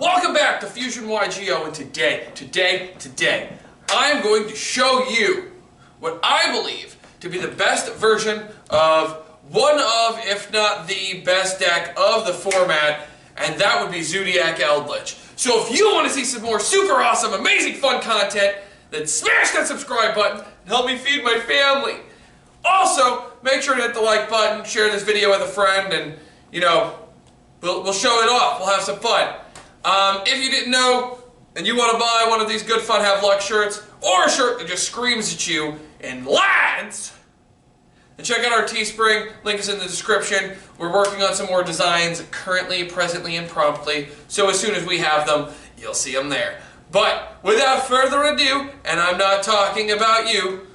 Welcome back to Fusion YGO, and today, I'm going to show you what I believe to be the best version of one of, if not the best deck of the format, and that would be Zoodiac Eldlich. So if you want to see some more super awesome, amazing, fun content, then smash that subscribe button and help me feed my family. Also, make sure to hit the like button, share this video with a friend, and, we'll show it off. We'll have some fun. If you didn't know, and you want to buy one of these Good Fun Have Luck shirts, or a shirt that just screams at you in lads, then check out our Teespring. Link is in the description. We're working on some more designs currently, presently, and promptly, so as soon as we have them, you'll see them there. But without further ado, and I'm not talking about you,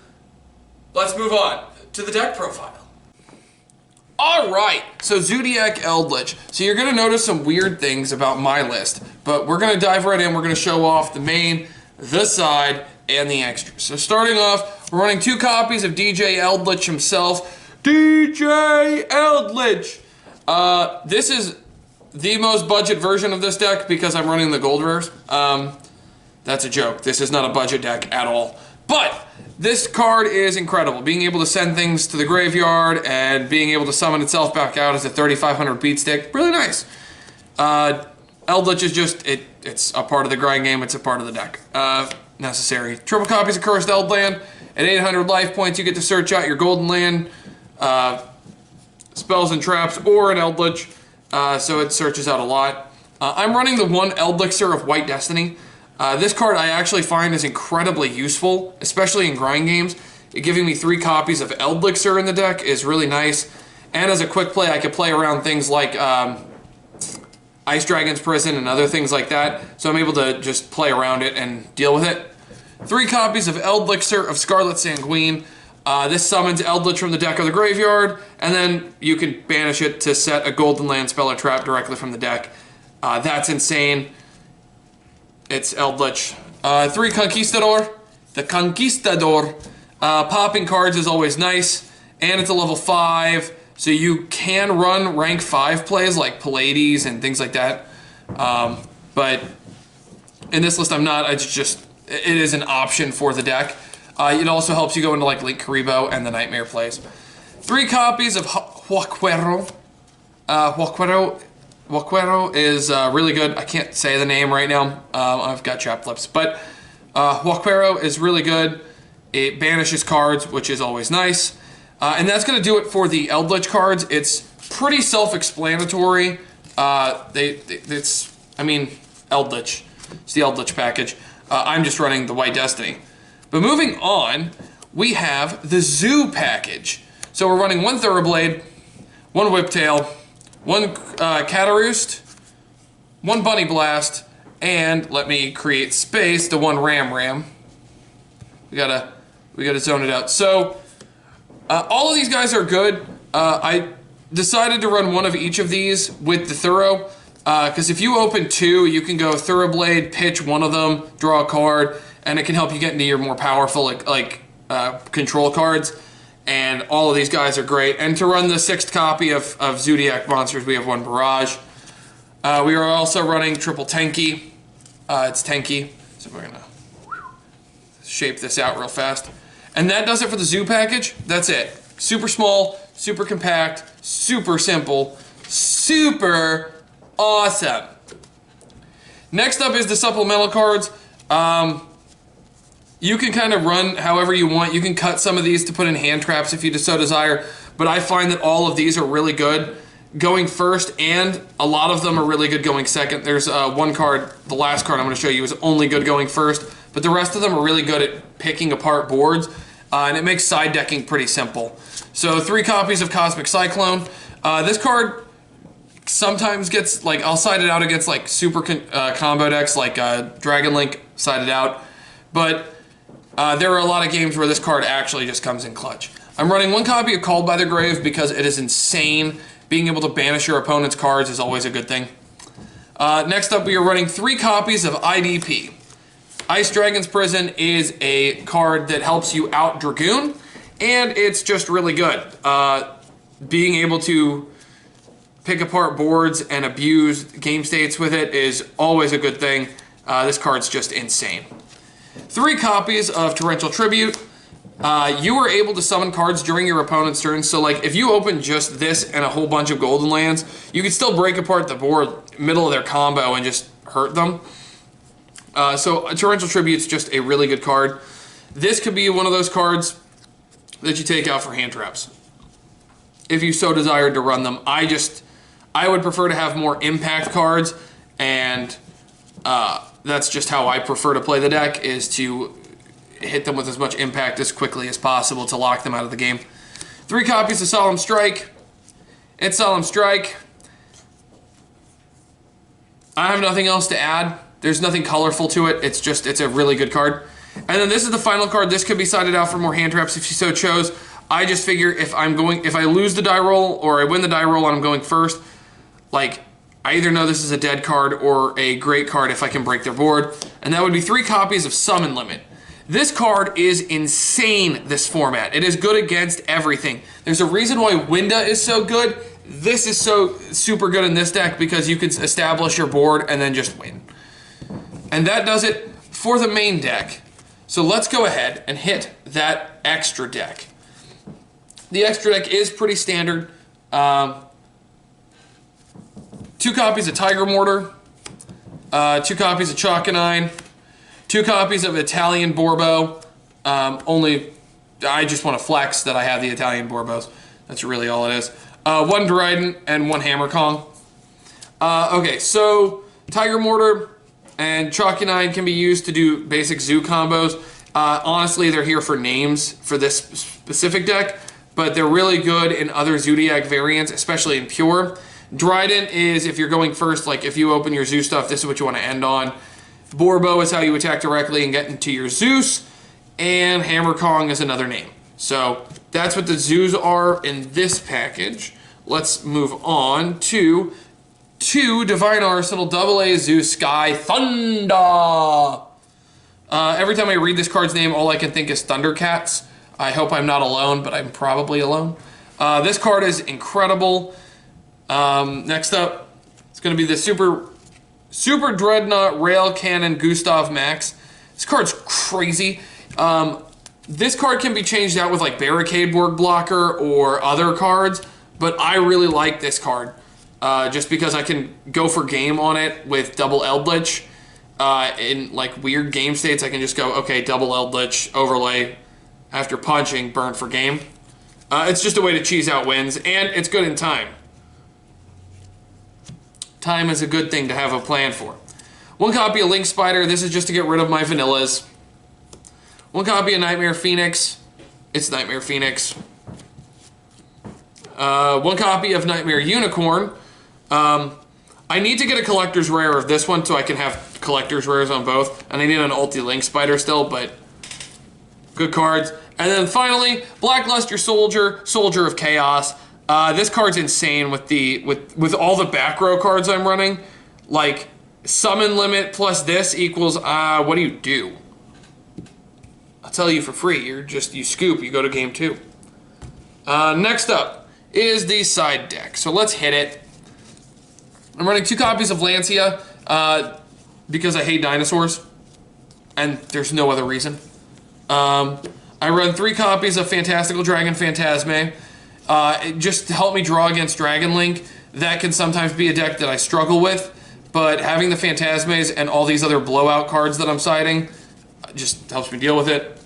let's move on to the deck profile. Alright, so Zoodiac Eldlich. So you're going to notice some weird things about my list, but we're going to dive right in. We're going to show off the main, the side, and the extras. So starting off, we're running 2 copies of DJ Eldlich himself. DJ Eldlich! This is the most budget version of this deck because I'm running the gold rares. That's a joke. This is not a budget deck at all. But this card is incredible. Being able to send things to the graveyard and being able to summon itself back out as a 3500 beat stick, really nice. Eldlich is just, it's a part of the grind game, it's a part of the deck. Necessary. Triple copies of Cursed Eldland. At 800 life points, you get to search out your golden land, spells and traps, or an Eldlich, so it searches out a lot. I'm running the 1 Eldlixir of White Destiny. This card I actually find is incredibly useful, especially in grind games. Giving me 3 copies of Eldlixir in the deck is really nice. And as a quick play, I can play around things like Ice Dragon's Prison and other things like that. So I'm able to just play around it and deal with it. 3 copies of Eldlixir of Scarlet Sanguine. This summons Eldlich from the deck or the graveyard, and then you can banish it to set a golden land spell or trap directly from the deck. That's insane. It's Eldlich. 3 Conquistador. The Conquistador. Popping cards is always nice, and it's a level 5, so you can run rank 5 plays like Pallades and things like that. But in this list I'm not. it is an option for the deck. It also helps you go into like Link Karibo and the Nightmare plays. 3 copies of Huaquero. Huaquero is really good. I can't say the name right now. I've got chapped lips. But Huaquero is really good. It banishes cards, which is always nice. And that's going to do it for the Eldlich cards. It's pretty self-explanatory. Eldlich. It's the Eldlich package. I'm just running the White Destiny. But moving on, we have the Zoo package. So we're running 1 Thoroughblade, 1 Whiptail, 1 Cataroost, 1 Bunny Blast, and let me create space to 1 Ram. We gotta zone it out. So all of these guys are good. I decided to run 1 of each of these with the Thorough, because if you open 2, you can go Thoroughblade, pitch 1 of them, draw a card, and it can help you get into your more powerful control cards. And all of these guys are great. And to run the 6th copy of Zoodiac Monsters, we have 1 Barrage. We are also running triple Tenki. It's Tenki. So we're going to shape this out real fast. And that does it for the Zoo package. That's it. Super small, super compact, super simple, super awesome. Next up is the supplemental cards. You can kind of run however you want. You can cut some of these to put in hand traps if you so desire, but I find that all of these are really good going first, and a lot of them are really good going second. There's 1 card, the last card I'm going to show you, is only good going first, but the rest of them are really good at picking apart boards, and it makes side decking pretty simple. So 3 copies of Cosmic Cyclone. This card sometimes gets, I'll side it out against super combo decks like Dragon Link sided out, but there are a lot of games where this card actually just comes in clutch. I'm running 1 copy of Called by the Grave because it is insane. Being able to banish your opponent's cards is always a good thing. Next up, we are running 3 copies of IDP. Ice Dragon's Prison is a card that helps you out Dragoon, and it's just really good. Being able to pick apart boards and abuse game states with it is always a good thing. This card's just insane. 3 copies of Torrential Tribute. You were able to summon cards during your opponent's turn, so like if you open just this and a whole bunch of golden lands, you could still break apart the board middle of their combo and just hurt them. So Torrential Tribute's just a really good card. This could be one of those cards that you take out for hand traps, if you so desired to run them. I would prefer to have more impact cards, and that's just how I prefer to play the deck, is to hit them with as much impact as quickly as possible to lock them out of the game. 3 copies of Solemn Strike. It's Solemn Strike. I have nothing else to add. There's nothing colorful to it. It's a really good card. And then this is the final card. This could be sided out for more hand traps if you so chose. I just figure if I lose the die roll or I win the die roll and I'm going first, like, I either know this is a dead card or a great card if I can break their board. And that would be 3 copies of Summon Limit. This card is insane, this format. It is good against everything. There's a reason why Winda is so good. This is so super good in this deck because you can establish your board and then just win. And that does it for the main deck. So let's go ahead and hit that extra deck. The extra deck is pretty standard. 2 copies of Tiger Mortar, 2 copies of Chalkanine, 2 copies of Italian Borbo. I just want to flex that I have the Italian Borbos. That's really all it is. 1 Dryden and 1 Hammer Kong. Okay, so Tiger Mortar and Chalkanine can be used to do basic zoo combos. Honestly, they're here for names for this specific deck, but they're really good in other Zoodiac variants, especially in Pure. Dryden is if you're going first, like if you open your zoo stuff, this is what you want to end on. Borbo is how you attack directly and get into your Zeus, and Hammer Kong is another name. So that's what the zoos are in this package. Let's move on to 2 Divine Arsenal AA Zeus Sky Thunder. Every time I read this card's name, all I can think is Thundercats. I hope I'm not alone, but I'm probably alone. This card is incredible. Next up, it's going to be the Super Dreadnought Rail Cannon Gustav Max. This card's crazy. This card can be changed out with like Barricade Board Blocker or other cards, but I really like this card just because I can go for game on it with double Eldlich. In like weird game states, I can just go, okay, double Eldlich, overlay, after punching, burn for game. It's just a way to cheese out wins, and it's good in time. Time is a good thing to have a plan for. 1 copy of Link Spider. This is just to get rid of my vanillas. 1 copy of Nightmare Phoenix. It's Nightmare Phoenix. 1 copy of Nightmare Unicorn. I need to get a collector's rare of this one so I can have collector's rares on both. And I need an ulti Link Spider still, but good cards. And then finally, Blackluster Soldier, Soldier of Chaos. This card's insane with all the back row cards I'm running. Like, Summon Limit plus this equals, what do you do? I'll tell you for free. You scoop, you go to game 2. Next up is the side deck. So let's hit it. I'm running 2 copies of Lancia because I hate dinosaurs. And there's no other reason. I run 3 copies of Fantastical Dragon Phantasme. Just to help me draw against Dragon Link. That can sometimes be a deck that I struggle with, but having the Phantasmes and all these other blowout cards that I'm siding just helps me deal with it.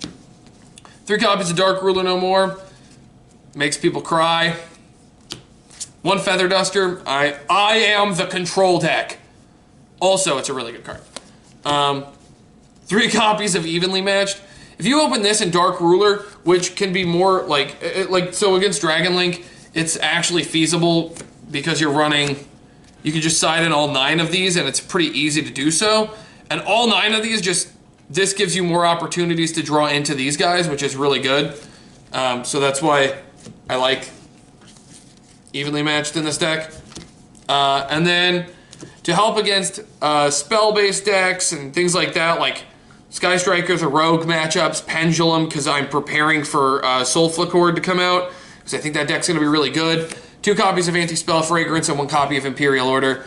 3 copies of Dark Ruler No More. Makes people cry. 1 Feather Duster. I am the control deck. Also, it's a really good card. 3 copies of Evenly Matched. If you open this in Dark Ruler, which can be more so against Dragon Link, it's actually feasible because you're running, you can just side in all 9 of these and it's pretty easy to do so. And all 9 of these this gives you more opportunities to draw into these guys, which is really good. So that's why I like Evenly Matched in this deck. And then to help against spell-based decks and things like that, like Sky Strikers or Rogue matchups, Pendulum, because I'm preparing for Soul Flicord to come out, because I think that deck's going to be really good. 2 copies of Anti-Spell Fragrance, and 1 copy of Imperial Order.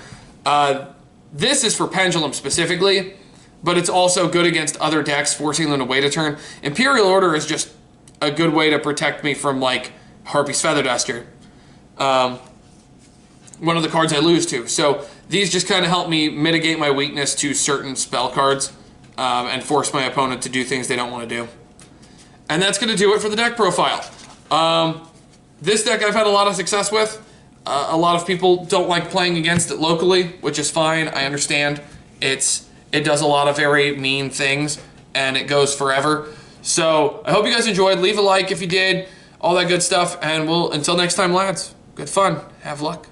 This is for Pendulum specifically, but it's also good against other decks, forcing them to wait a turn. Imperial Order is just a good way to protect me from, like, Harpy's Feather Duster. One of the cards I lose to. So these just kind of help me mitigate my weakness to certain spell cards and force my opponent to do things they don't want to do. And that's going to do it for the deck profile. This deck I've had a lot of success with. A lot of people don't like playing against it locally, which is fine. I understand. It does a lot of very mean things, and it goes forever. So I hope you guys enjoyed. Leave a like if you did, all that good stuff. And until next time, lads, good fun. Have luck.